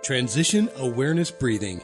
Transition Awareness Breathing.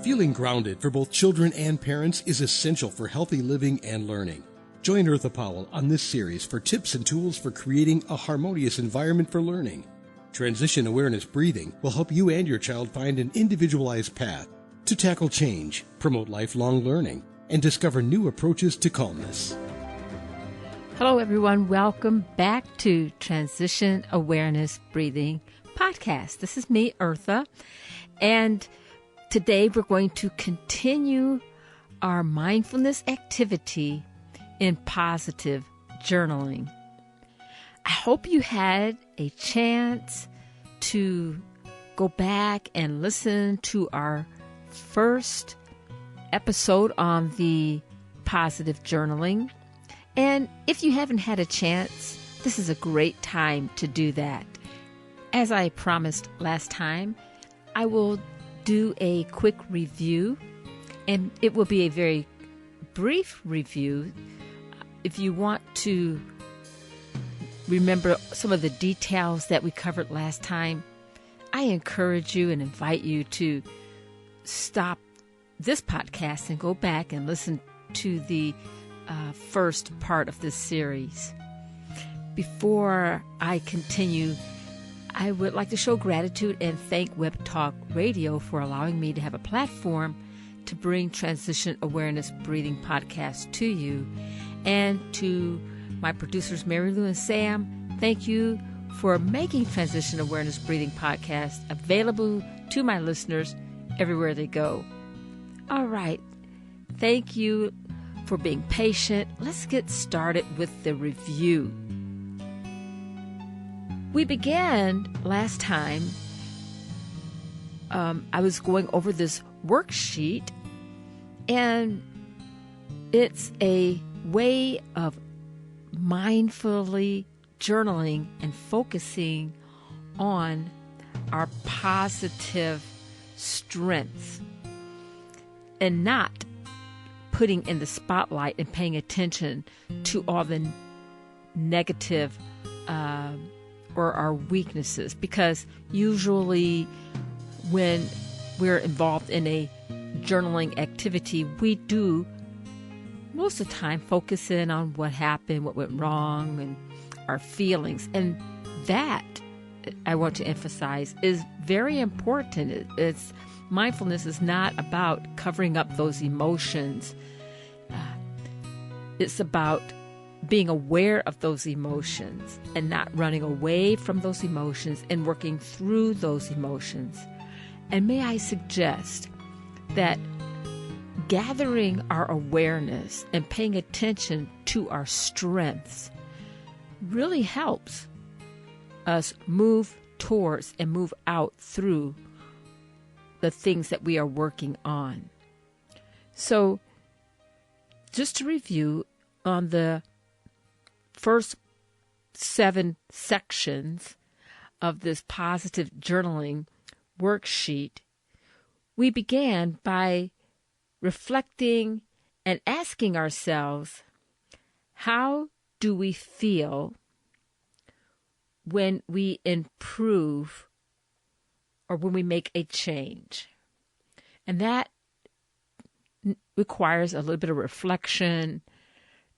Feeling grounded for both children and parents is essential for healthy living and learning. Join Eartha Powell on this series for tips and tools for creating a harmonious environment for learning. Transition Awareness Breathing will help you and your child find an individualized path to tackle change, promote lifelong learning, and discover new approaches to calmness. Hello, everyone. Welcome back to Transition Awareness Breathing Podcast. This is me, Eartha, and today we're going to continue our mindfulness activity in positive journaling. I hope you had a chance to go back and listen to our first episode on the positive journaling. And if you haven't had a chance, this is a great time to do that. As I promised last time, I will do a quick review, and it will be a very brief review. If you want to remember some of the details that we covered last time, I encourage you and invite you to stop this podcast and go back and listen to the first part of this series. Before I continue, I would like to show gratitude and thank Web Talk Radio for allowing me to have a platform to bring Transition Awareness Breathing Podcast to you. And to my producers, Mary Lou and Sam, thank you for making Transition Awareness Breathing Podcast available to my listeners everywhere they go. All right. Thank you for being patient. Let's get started with the review. We began last time. I was going over this worksheet, and it's a way of mindfully journaling and focusing on our positive strengths and not putting in the spotlight and paying attention to all the negative or our weaknesses, because usually when we're involved in a journaling activity, we do most of the time focus in on what happened, what went wrong, and our feelings. And that, I want to emphasize, is very important. It's mindfulness is not about covering up those emotions. It's about being aware of those emotions and not running away from those emotions and working through those emotions. And may I suggest that gathering our awareness and paying attention to our strengths really helps us move towards and move out through the things that we are working on. So, just to review, on the first 7 sections of this positive journaling worksheet, we began by reflecting and asking ourselves, how do we feel when we improve or when we make a change? And that requires a little bit of reflection,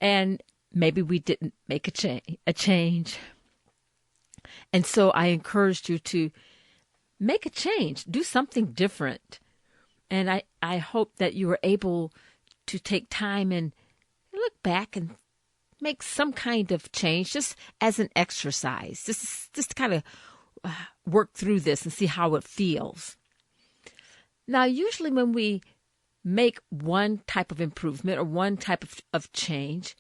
and maybe we didn't make a change. And so I encouraged you to make a change, do something different. And I hope that you were able to take time and look back and make some kind of change, just as an exercise, just to kind of work through this and see how it feels. Now, usually when we make one type of improvement or one type of change,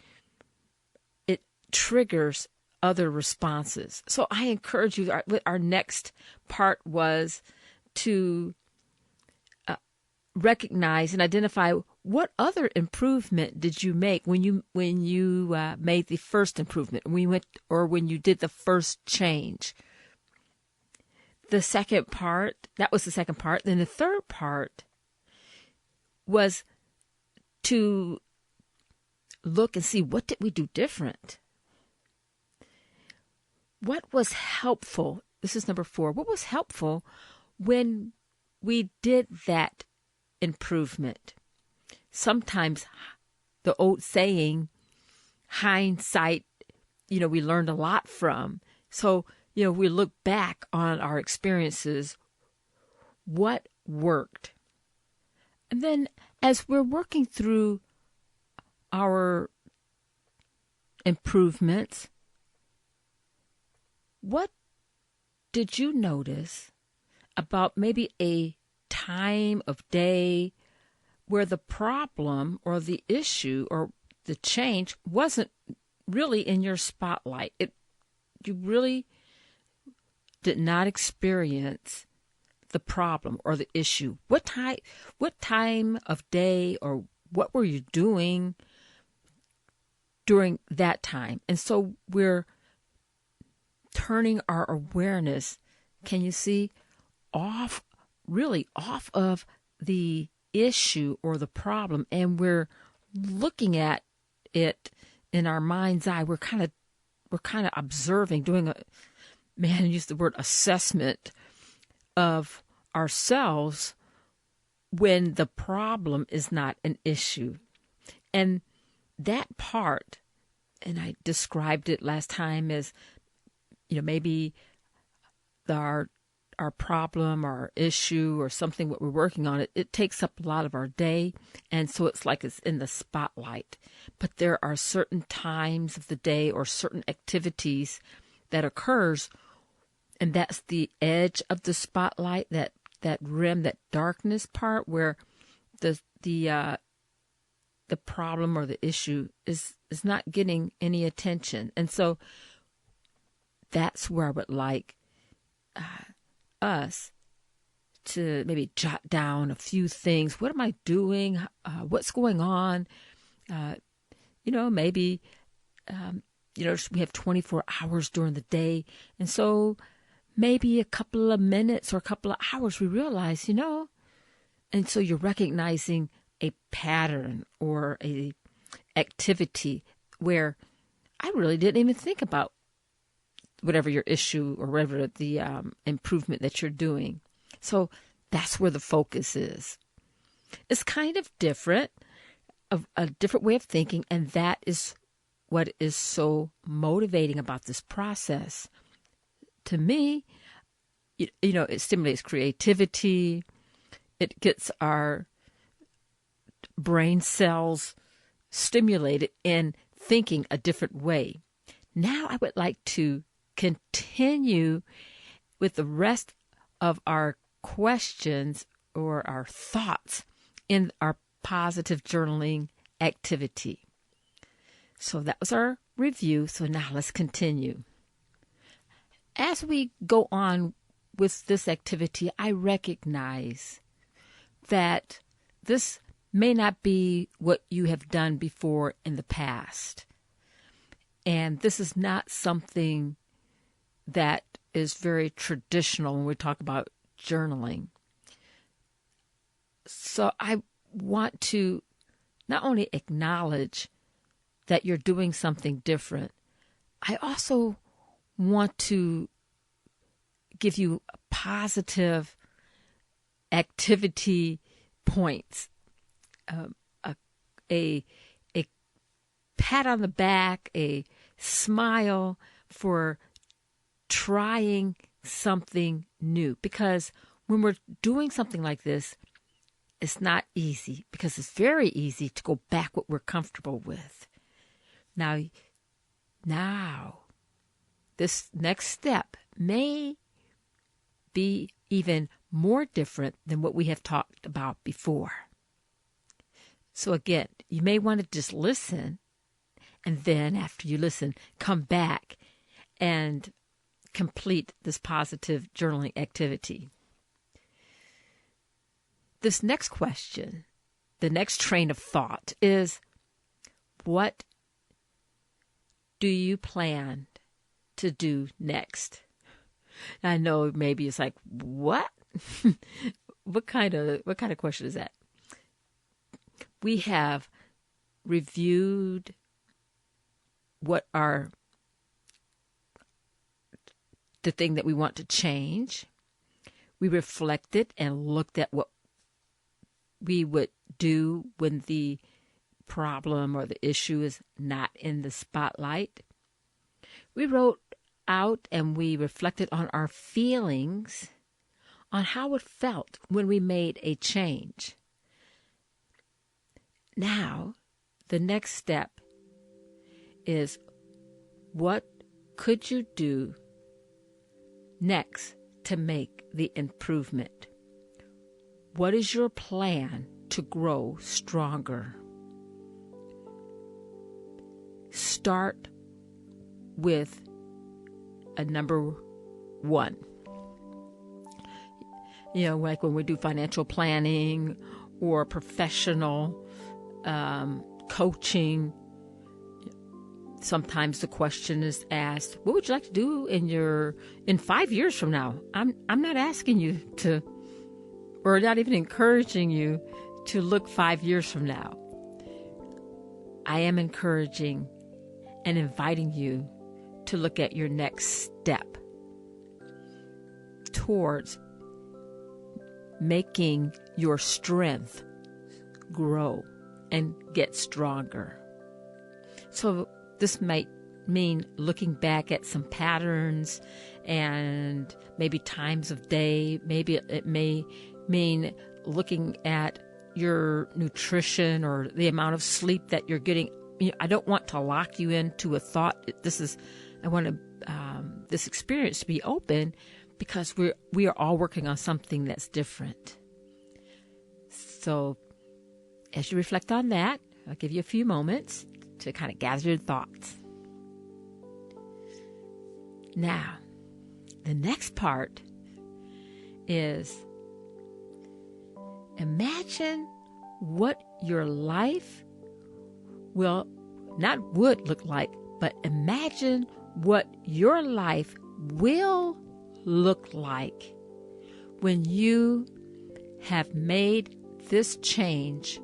it triggers other responses. So I encourage you, our next part was to recognize and identify what other improvement did you make when you made the first improvement, when you did the first change. The second part, that was the second part. Then the third part was to look and see, what did we do different? What was helpful? This is number 4. What was helpful when we did that improvement, sometimes the old saying, hindsight, we learned a lot from. So, we look back on our experiences, what worked. And then as we're working through our improvements, what did you notice about maybe a time of day where the problem or the issue or the change wasn't really in your spotlight? You really did not experience the problem or the issue. What time of day or what were you doing during that time? And so we're turning our awareness, can you see, off of the issue or the problem, and we're looking at it in our mind's eye. We're kind of observing, doing use the word assessment of ourselves when the problem is not an issue. And that part, and I described it last time as, maybe our problem, our issue, or something that we're working on, it takes up a lot of our day, and so it's like it's in the spotlight. But there are certain times of the day or certain activities that occurs, and that's the edge of the spotlight, that rim, that darkness part where the problem or the issue is not getting any attention. And so that's where I would like us to maybe jot down a few things. What am I doing? What's going on? Maybe, we have 24 hours during the day. And so maybe a couple of minutes or a couple of hours, we realize, and so you're recognizing a pattern or a activity where I really didn't even think about whatever your issue or whatever the improvement that you're doing. So that's where the focus is. It's kind of different, a different way of thinking, and that is what is so motivating about this process. To me, it stimulates creativity. It gets our brain cells stimulated in thinking a different way. Now I would like to continue with the rest of our questions or our thoughts in our positive journaling activity. So that was our review. So now let's continue. As we go on with this activity, I recognize that this may not be what you have done before in the past. And this is not something that is very traditional when we talk about journaling. So I want to not only acknowledge that you're doing something different, I also want to give you positive activity points, a pat on the back, a smile for trying something new. Because when we're doing something like this, it's not easy, because it's very easy to go back what we're comfortable with. Now, this next step may be even more different than what we have talked about before. So again, you may want to just listen, and then after you listen, come back and complete this positive journaling activity. This next question, the next train of thought is, what do you plan to do next? I know maybe it's like, what? What kind of question is that? We have reviewed what are the thing that we want to change. We reflected and looked at what we would do when the problem or the issue is not in the spotlight. We wrote out and we reflected on our feelings, on how it felt when we made a change. Now, the next step is, what could you do next to make the improvement? What is your plan to grow stronger? Start with a number one. Like when we do financial planning or professional coaching, sometimes the question is asked, what would you like to do in 5 years from now? I'm not asking you to, or not even encouraging you to look 5 years from now. I am encouraging and inviting you to look at your next step towards making your strength grow and get stronger. So this might mean looking back at some patterns and maybe times of day. Maybe it may mean looking at your nutrition or the amount of sleep that you're getting. I don't want to lock you into a thought. I want this experience to be open, because we are all working on something that's different. So as you reflect on that, I'll give you a few moments to kind of gather your thoughts. Now, the next part is, imagine what your life would look like, but imagine what your life will look like when you have made this change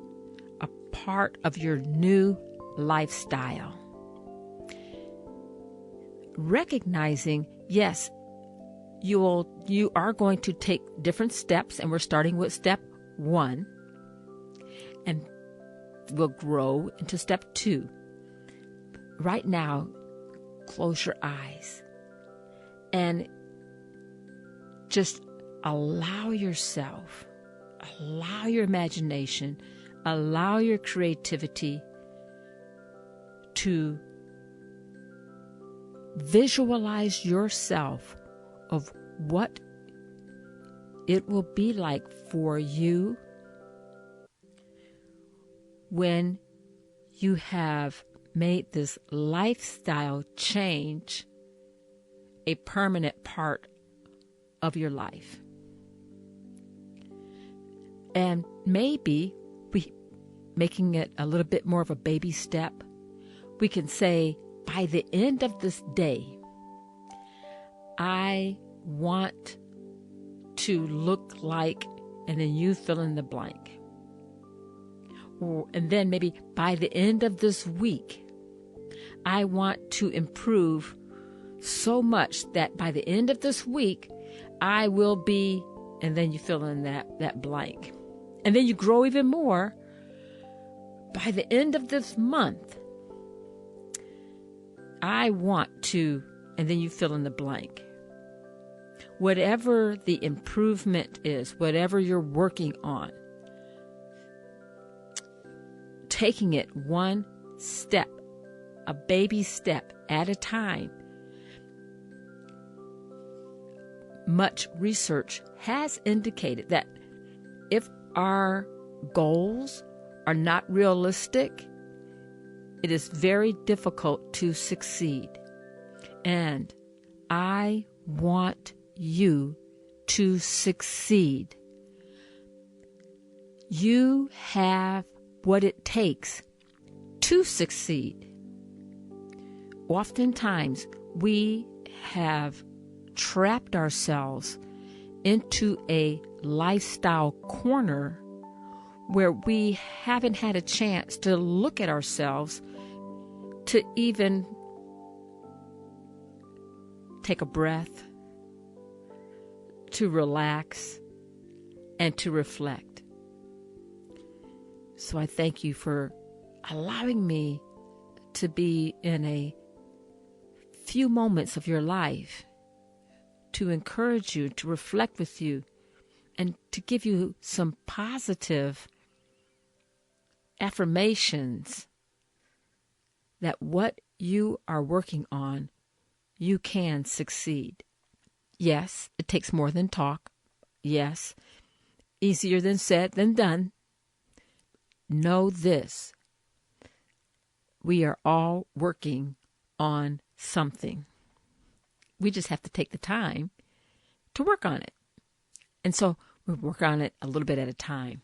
a part of your new lifestyle. Recognizing, yes, you are going to take different steps, and we're starting with step 1, and we'll grow into step 2. Right now, close your eyes and just allow yourself, allow your imagination, allow your creativity to visualize yourself of what it will be like for you when you have made this lifestyle change a permanent part of your life. And maybe making it a little bit more of a baby step, we can say, by the end of this day, I want to look like, and then you fill in the blank. And then maybe by the end of this week, I want to improve so much that by the end of this week, I will be, and then you fill in that blank. And then you grow even more. By the end of this month, I want to, and then you fill in the blank. Whatever the improvement is, whatever you're working on, taking it one step, a baby step at a time. Much research has indicated that if our goals are not realistic, it is very difficult to succeed. And I want you to succeed. You have what it takes to succeed. Oftentimes, we have trapped ourselves into a lifestyle corner where we haven't had a chance to look at ourselves, to even take a breath, to relax, and to reflect. So I thank you for allowing me to be in a few moments of your life to encourage you, to reflect with you, and to give you some positive affirmations that what you are working on, you can succeed. Yes, it takes more than talk. Yes, easier than said than done. Know this. We are all working on something. We just have to take the time to work on it. And so we work on it a little bit at a time.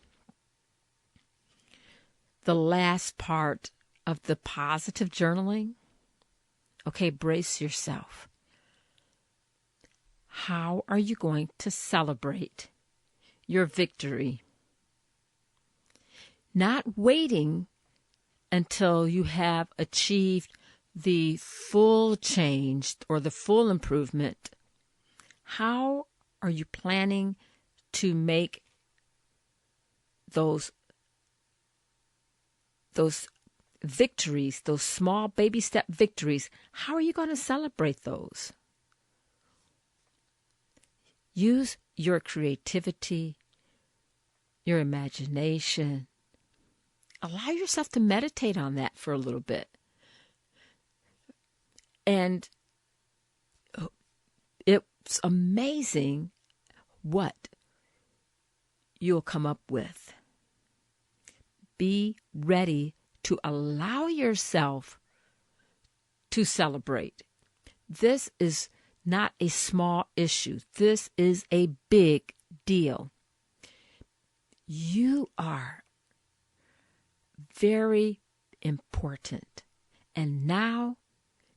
The last part of the positive journaling, okay, brace yourself. How are you going to celebrate your victory? Not waiting until you have achieved the full change or the full improvement. How are you planning to make those victories, those small baby step victories, how are you going to celebrate those? Use your creativity, your imagination. Allow yourself to meditate on that for a little bit. And it's amazing what you'll come up with. Be ready to allow yourself to celebrate. This is not a small issue. This is a big deal. You are very important. And now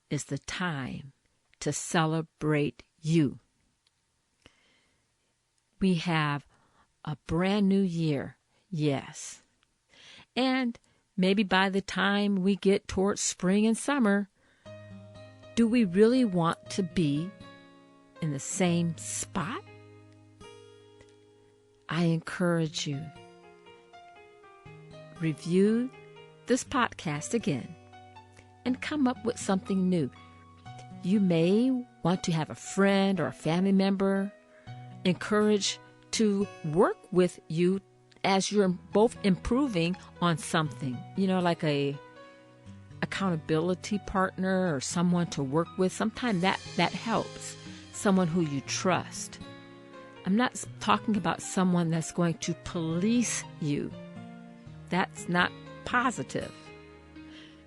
is the time to celebrate you. We have a brand new year, yes. And maybe by the time we get towards spring and summer, do we really want to be in the same spot? I encourage you, review this podcast again and come up with something new. You may want to have a friend or a family member encourage to work with you as you're both improving on something, like a accountability partner or someone to work with. Sometimes that helps. Someone who you trust. I'm not talking about someone that's going to police you. That's not positive.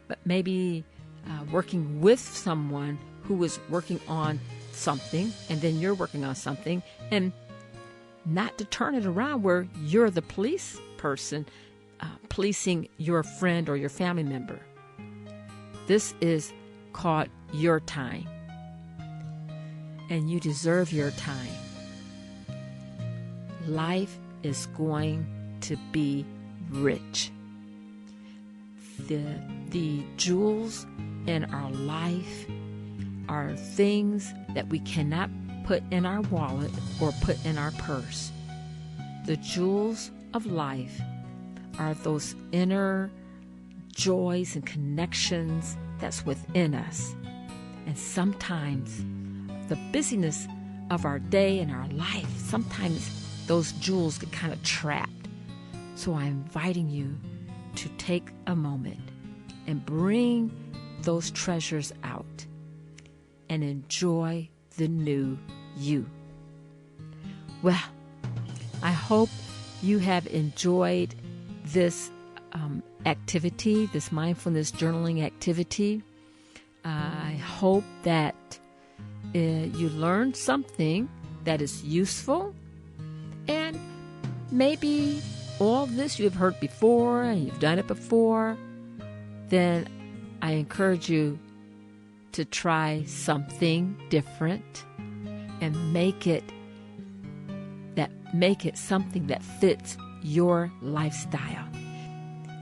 But maybe working with someone who is working on something, and then you're working on something, and not to turn it around where you're the police person policing your friend or your family member. This is called your time, and you deserve your time. Life is going to be rich. The jewels in our life are things that we cannot put in our wallet or put in our purse. The jewels of life are those inner joys and connections that's within us. And sometimes the busyness of our day and our life, sometimes those jewels get kind of trapped. So I'm inviting you to take a moment and bring those treasures out and enjoy the new you. Well, I hope you have enjoyed this activity, this mindfulness journaling activity. I hope that you learned something that is useful, and maybe all this you have heard before and you've done it before. Then I encourage you to try something different and make it something that fits your lifestyle.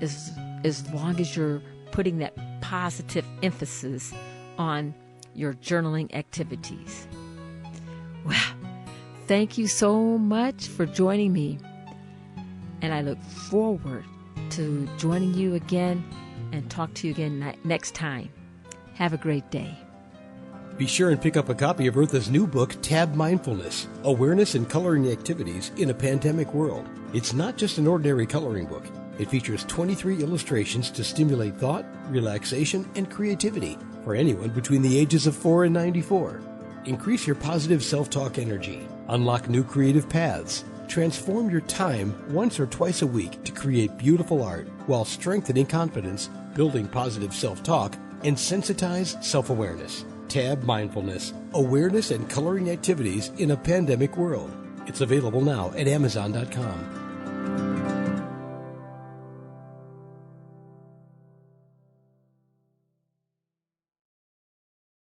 As long as you're putting that positive emphasis on your journaling activities. Well, thank you so much for joining me. And I look forward to joining you again and talk to you again next time. Have a great day. Be sure and pick up a copy of Eartha's new book, Tab Mindfulness, Awareness and Coloring Activities in a Pandemic World. It's not just an ordinary coloring book. It features 23 illustrations to stimulate thought, relaxation, and creativity for anyone between the ages of 4 and 94. Increase your positive self-talk energy, unlock new creative paths, transform your time once or twice a week to create beautiful art while strengthening confidence, building positive self-talk, and sensitize self-awareness. Tab Mindfulness, Awareness and Coloring Activities in a Pandemic World. It's available now at Amazon.com.